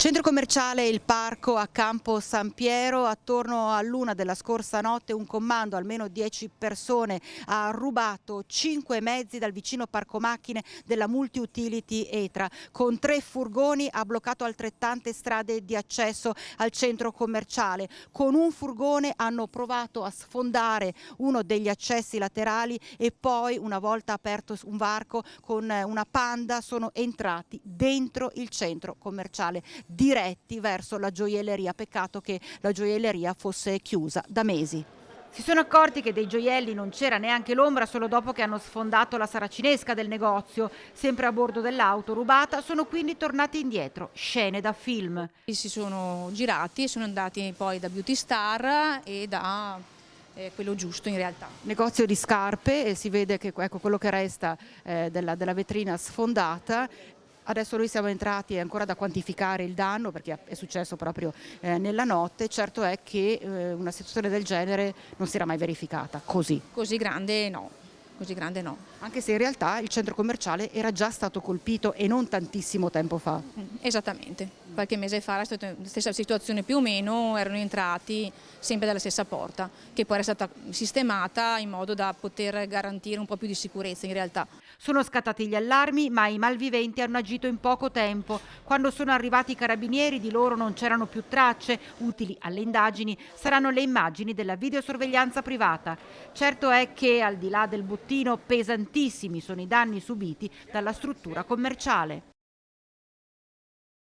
Centro commerciale Il Parco a Campo San Piero, attorno all'1 della scorsa notte un commando, almeno 10 persone, ha rubato 5 mezzi dal vicino parco macchine della Multiutility Etra. Con 3 furgoni ha bloccato altrettante strade di accesso al centro commerciale. Con un furgone hanno provato a sfondare uno degli accessi laterali e poi, una volta aperto un varco con una Panda, sono entrati dentro il centro commerciale, diretti verso la gioielleria. Peccato che la gioielleria fosse chiusa da mesi. Si sono accorti che dei gioielli non c'era neanche l'ombra solo dopo che hanno sfondato la saracinesca del negozio. Sempre a bordo dell'auto rubata, sono quindi tornati indietro. Scene da film. Si sono girati e sono andati poi da Beauty Star e da quello giusto in realtà. Negozio di scarpe e si vede che ecco quello che resta della vetrina sfondata. Adesso noi siamo entrati, è ancora da quantificare il danno perché è successo proprio nella notte. Certo è che una situazione del genere non si era mai verificata così. Così grande no, così grande no. Anche se in realtà il centro commerciale era già stato colpito e non tantissimo tempo fa. Esattamente, qualche mese fa era stata la stessa situazione più o meno, erano entrati sempre dalla stessa porta, che poi era stata sistemata in modo da poter garantire un po' più di sicurezza in realtà. Sono scattati gli allarmi, ma i malviventi hanno agito in poco tempo. Quando sono arrivati i carabinieri, di loro non c'erano più tracce. Utili alle indagini saranno le immagini della videosorveglianza privata. Certo è che, al di là del bottino, pesantissimi sono i danni subiti dalla struttura commerciale.